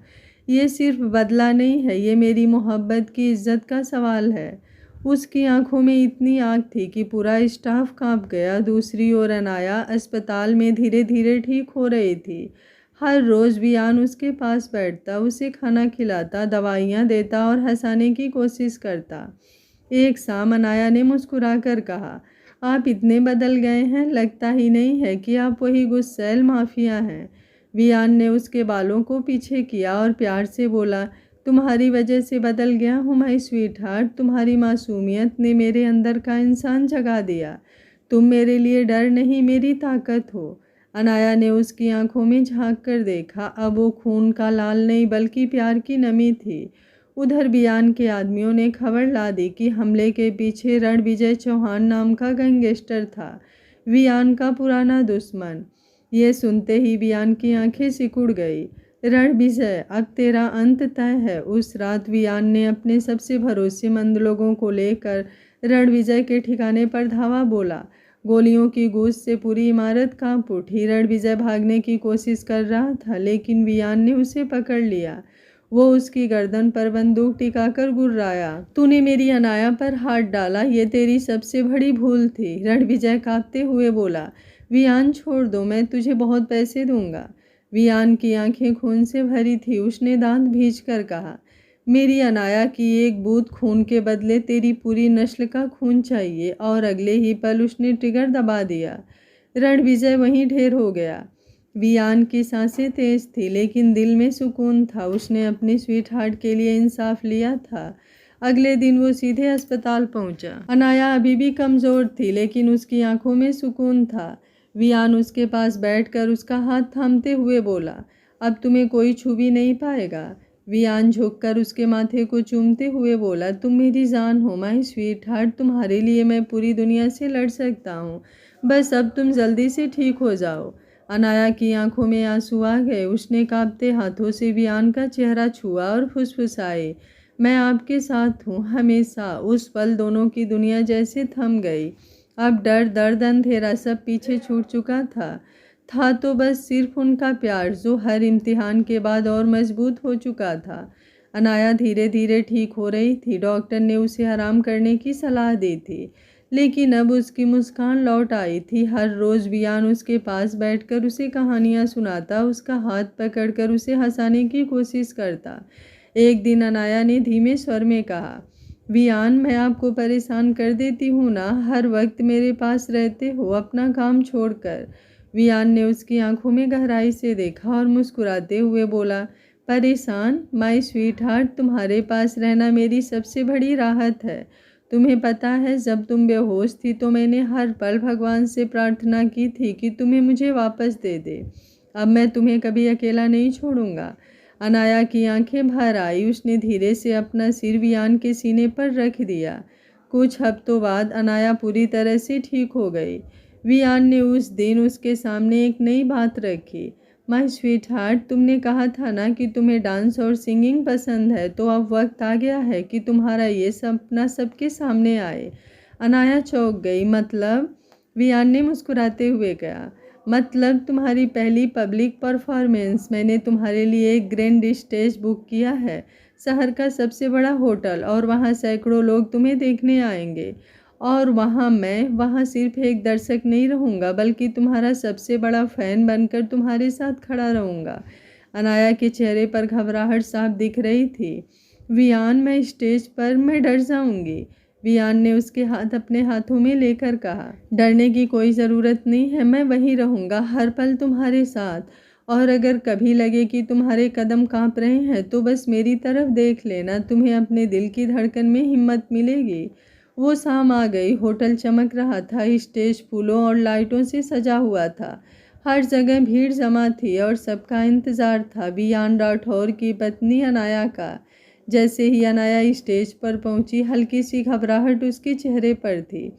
ये सिर्फ बदला नहीं है, ये मेरी मोहब्बत की इज्जत का सवाल है। उसकी आंखों में इतनी आग थी कि पूरा स्टाफ कांप गया। दूसरी ओर अनाया अस्पताल में धीरे धीरे ठीक हो रही थी। हर रोज़ वियान उसके पास बैठता, उसे खाना खिलाता, दवाइयाँ देता और हंसाने की कोशिश करता। एक शाम अनाया ने मुस्कुराकर कहा, आप इतने बदल गए हैं, लगता ही नहीं है कि आप वही गुस्सैल माफिया हैं। वियान ने उसके बालों को पीछे किया और प्यार से बोला, तुम्हारी वजह से बदल गया हूँ माय स्वीट हार्ट। तुम्हारी मासूमियत ने मेरे अंदर का इंसान जगा दिया। तुम मेरे लिए डर नहीं, मेरी ताकत हो। अनाया ने उसकी आंखों में झांक कर देखा। अब वो खून का लाल नहीं बल्कि प्यार की नमी थी। उधर बियान के आदमियों ने खबर ला दी कि हमले के पीछे रणविजय चौहान नाम का गैंगस्टर था, वियान का पुराना दुश्मन। ये सुनते ही बियान की आंखें सिकुड़ गई। रणविजय, अब तेरा अंत तय है। उस रात वियान ने अपने सबसे भरोसेमंद लोगों को लेकर रणविजय के ठिकाने पर धावा बोला। गोलियों की गूंज से पूरी इमारत कांप उठी। रणविजय भागने की कोशिश कर रहा था, लेकिन वियान ने उसे पकड़ लिया। वो उसकी गर्दन पर बंदूक टिकाकर गुर्राया। तूने मेरी अनाया पर हाथ डाला, ये तेरी सबसे बड़ी भूल थी। रणविजय कांपते हुए बोला। वियान, छोड़ दो, मैं तुझे बहुत पैसे दूंगा। वियान की आंखें खून से भरी थी। उसने दांत भींचकर कहा, मेरी अनाया की एक बूंद खून के बदले तेरी पूरी नस्ल का खून चाहिए। और अगले ही पल उसने ट्रिगर दबा दिया। रणविजय वहीं ढेर हो गया। वियान की सांसें तेज थी, लेकिन दिल में सुकून था। उसने अपनी स्वीट हार्ट के लिए इंसाफ लिया था। अगले दिन वो सीधे अस्पताल पहुंचा। अनाया अभी भी कमज़ोर थी, लेकिन उसकी आंखों में सुकून था। वियान उसके पास बैठकर उसका हाथ थामते हुए बोला, अब तुम्हें कोई छू भी नहीं पाएगा। वियान झुककर उसके माथे को चूमते हुए बोला, तुम मेरी जान हो माय स्वीट हार्ट। तुम्हारे लिए मैं पूरी दुनिया से लड़ सकता हूँ। बस अब तुम जल्दी से ठीक हो जाओ। अनाया की आंखों में आंसू आ गए। उसने कांपते हाथों से वियान का चेहरा छुआ और फुसफुसाए, मैं आपके साथ हूँ हमेशा। उस पल दोनों की दुनिया जैसे थम गई। अब डर, दर्द, अंधेरा सब पीछे छूट चुका था तो बस सिर्फ उनका प्यार, जो हर इम्तिहान के बाद और मजबूत हो चुका था। अनाया धीरे धीरे ठीक हो रही थी। डॉक्टर ने उसे आराम करने की सलाह दी थी, लेकिन अब उसकी मुस्कान लौट आई थी। हर रोज़ वियान उसके पास बैठकर उसे कहानियाँ सुनाता, उसका हाथ पकड़कर उसे हंसाने की कोशिश करता। एक दिन अनाया ने धीमे स्वर में कहा, वियान, मैं आपको परेशान कर देती हूँ ना? हर वक्त मेरे पास रहते हो अपना काम छोड़कर। वियान ने उसकी आंखों में गहराई से देखा और मुस्कुराते हुए बोला, परेशान? माय स्वीट हार्ट, तुम्हारे पास रहना मेरी सबसे बड़ी राहत है। तुम्हें पता है, जब तुम बेहोश थी तो मैंने हर पल भगवान से प्रार्थना की थी कि तुम्हें मुझे वापस दे दे। अब मैं तुम्हें कभी अकेला नहीं छोड़ूंगा। अनाया की आंखें भर आई। उसने धीरे से अपना सिर वियान के सीने पर रख दिया। कुछ हफ्तों बाद अनाया पूरी तरह से ठीक हो गई। वियान ने उस दिन उसके सामने एक नई बात रखी, माय स्वीट हार्ट, तुमने कहा था ना कि तुम्हें डांस और सिंगिंग पसंद है, तो अब वक्त आ गया है कि तुम्हारा ये सपना सबके सामने आए। अनाया चौंक गई। मतलब? वियान ने मुस्कुराते हुए कहा, मतलब तुम्हारी पहली पब्लिक परफॉर्मेंस। मैंने तुम्हारे लिए एक ग्रैंड स्टेज बुक किया है, शहर का सबसे बड़ा होटल, और वहाँ सैकड़ों लोग तुम्हें देखने आएंगे। और वहाँ सिर्फ एक दर्शक नहीं रहूँगा, बल्कि तुम्हारा सबसे बड़ा फ़ैन बनकर तुम्हारे साथ खड़ा रहूँगा। अनाया के चेहरे पर घबराहट साफ दिख रही थी। वियान, मैं स्टेज पर मैं डर जाऊँगी। वियान ने उसके हाथ अपने हाथों में लेकर कहा, डरने की कोई ज़रूरत नहीं है, मैं वहीं रहूँगा हर पल तुम्हारे साथ। और अगर कभी लगे कि तुम्हारे कदम कांप रहे हैं तो बस मेरी तरफ देख लेना, तुम्हें अपने दिल की धड़कन में हिम्मत मिलेगी। वो शाम आ गई। होटल चमक रहा था। स्टेज फूलों और लाइटों से सजा हुआ था। हर जगह भीड़ जमा थी और सबका इंतज़ार था वियान राठौर की पत्नी अनाया का। जैसे ही अनाया स्टेज पर पहुंची, हल्की सी घबराहट उसके चेहरे पर थी,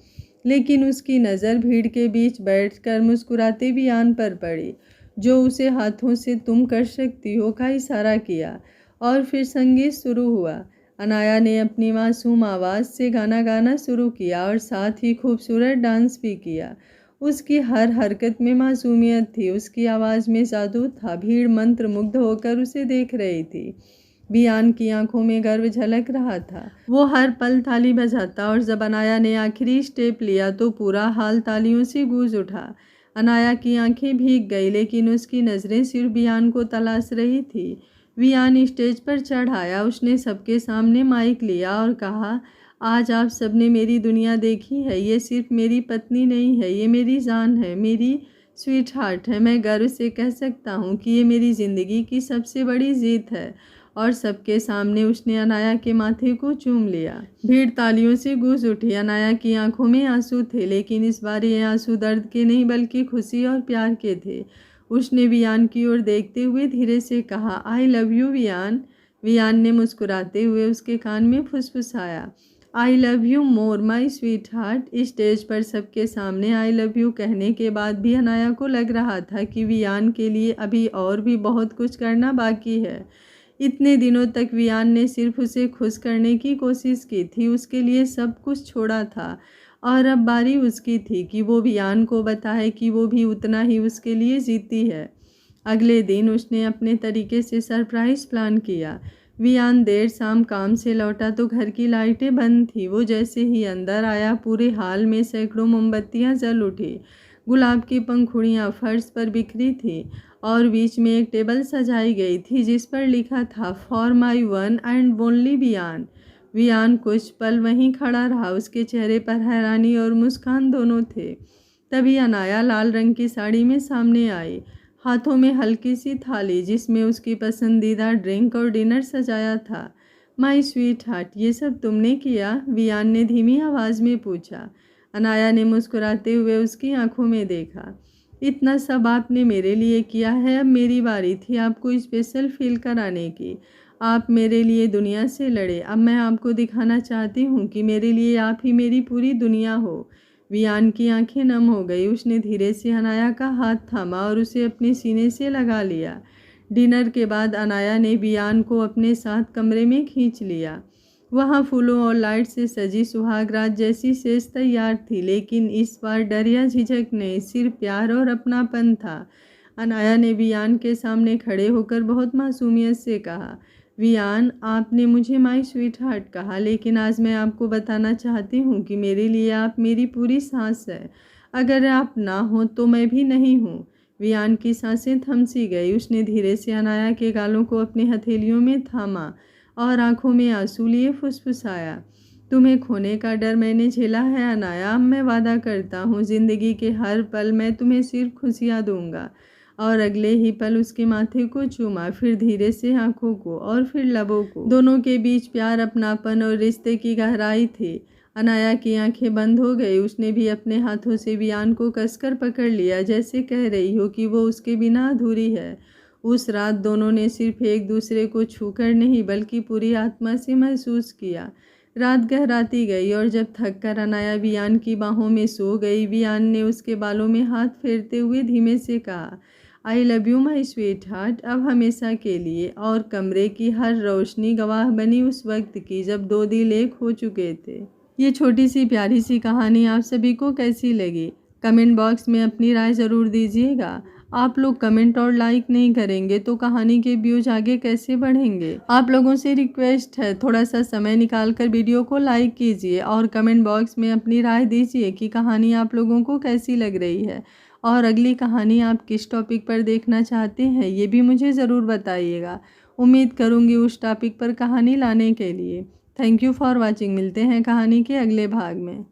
लेकिन उसकी नज़र भीड़ के बीच बैठकर मुस्कुराते वियान पर पड़ी, जो उसे हाथों से तुम कर सकती हो का इशारा किया। और फिर संगीत शुरू हुआ। अनाया ने अपनी मासूम आवाज़ से गाना गाना शुरू किया और साथ ही खूबसूरत डांस भी किया। उसकी हर हरकत में मासूमियत थी, उसकी आवाज़ में जादू था। भीड़ मंत्रमुग्ध होकर उसे देख रही थी। वियान की आंखों में गर्व झलक रहा था। वो हर पल ताली बजाता, और जब अनाया ने आखिरी स्टेप लिया तो पूरा हाल तालियों से गूंज उठा। अनाया की आंखें भीग गई, लेकिन उसकी नज़रें सिर्फ वियान को तलाश रही थी। वियान स्टेज पर चढ़ आया। उसने सबके सामने माइक लिया और कहा, आज आप सबने मेरी दुनिया देखी है। ये सिर्फ मेरी पत्नी नहीं है, ये मेरी जान है, मेरी स्वीट हार्ट है। मैं गर्व से कह सकता हूँ कि ये मेरी ज़िंदगी की सबसे बड़ी जीत है। और सबके सामने उसने अनाया के माथे को चूम लिया। भीड़ तालियों से गूंज उठी। अनाया की आंखों में आंसू थे, लेकिन इस बार ये आंसू दर्द के नहीं बल्कि खुशी और प्यार के थे। उसने वियान की ओर देखते हुए धीरे से कहा, आई लव यू वियान। वियान ने मुस्कुराते हुए उसके कान में फुसफुसाया, I love you more my sweet heart. Stage पर सबके सामने आई लव यू कहने के बाद भी अनाया को लग रहा था कि वियान के लिए अभी और भी बहुत कुछ करना बाकी है। इतने दिनों तक वियान ने सिर्फ उसे खुश करने की कोशिश की थी, उसके लिए सब कुछ छोड़ा था और अब बारी उसकी थी कि वो वियान को बताए कि वो भी उतना ही उसके लिए जीती है। अगले दिन उसने अपने तरीके से सरप्राइज़ प्लान किया। वियान देर शाम काम से लौटा तो घर की लाइटें बंद थी। वो जैसे ही अंदर आया पूरे हाल में सैकड़ों मोमबत्तियां जल उठी। गुलाब की पंखुड़ियां फर्श पर बिखरी थी और बीच में एक टेबल सजाई गई थी जिस पर लिखा था, for my one and only Viaan. Viaan कुछ पल वहीं खड़ा रहा। उसके चेहरे पर हैरानी और मुस्कान दोनों थे। तभी अनाया लाल रंग की साड़ी में सामने आई, हाथों में हल्की सी थाली जिसमें उसकी पसंदीदा ड्रिंक और डिनर सजाया था। माई स्वीट हार्ट, ये सब तुमने किया? वियान ने धीमी आवाज़ में पूछा। अनाया ने मुस्कुराते हुए उसकी आंखों में देखा। इतना सब आपने मेरे लिए किया है, अब मेरी बारी थी आपको स्पेशल फील कराने की। आप मेरे लिए दुनिया से लड़े, अब मैं आपको दिखाना चाहती हूँ कि मेरे लिए आप ही मेरी पूरी दुनिया हो। वियान की आंखें नम हो गई। उसने धीरे से अनाया का हाथ थामा और उसे अपने सीने से लगा लिया। डिनर के बाद अनाया ने वियान को अपने साथ कमरे में खींच लिया। वहाँ फूलों और लाइट से सजी सुहाग रात जैसी सेज तैयार थी, लेकिन इस बार डर या झिझक नहीं, सिर्फ प्यार और अपनापन था। अनाया ने वियान के सामने खड़े होकर बहुत मासूमियत से कहा, वियान, आपने मुझे माई स्वीट हार्ट कहा, लेकिन आज मैं आपको बताना चाहती हूँ कि मेरे लिए आप मेरी पूरी सांस है। अगर आप ना हो तो मैं भी नहीं हूँ। वियान की सांसें थम सी गई। उसने धीरे से अनाया के गालों को अपनी हथेलियों में थामा और आंखों में आंसू लिए फुसफुसाया, तुम्हें खोने का डर मैंने झेला है अनाया। अब मैं वादा करता हूँ ज़िंदगी के हर पल मैं तुम्हें सिर्फ खुशियाँ दूंगा। और अगले ही पल उसके माथे को चूमा, फिर धीरे से आंखों को और फिर लबों को। दोनों के बीच प्यार, अपनापन और रिश्ते की गहराई थी। अनाया की आंखें बंद हो गई। उसने भी अपने हाथों से वियान को कसकर पकड़ लिया, जैसे कह रही हो कि वो उसके बिना अधूरी है। उस रात दोनों ने सिर्फ एक दूसरे को छूकर नहीं बल्कि पूरी आत्मा से महसूस किया। रात गहराती गई और जब थक कर अनाया वियान की बाहों में सो गई, वियान ने उसके बालों में हाथ फेरते हुए धीमे से कहा, आई love you my sweet heart, अब हमेशा के लिए। और कमरे की हर रोशनी गवाह बनी उस वक्त की जब दो दिल एक हो चुके थे। ये छोटी सी प्यारी सी कहानी आप सभी को कैसी लगी? कमेंट बॉक्स में अपनी राय ज़रूर दीजिएगा। आप लोग कमेंट और लाइक नहीं करेंगे तो कहानी के व्यूज आगे कैसे बढ़ेंगे? आप लोगों से रिक्वेस्ट है, थोड़ा सा समय निकाल कर वीडियो को लाइक कीजिए और कमेंट बॉक्स में अपनी राय दीजिए कि कहानी आप लोगों को कैसी लग रही है और अगली कहानी आप किस टॉपिक पर देखना चाहते हैं ये भी मुझे ज़रूर बताइएगा। उम्मीद करूँगी उस टॉपिक पर कहानी लाने के लिए। Thank you for watching. मिलते हैं कहानी के अगले भाग में।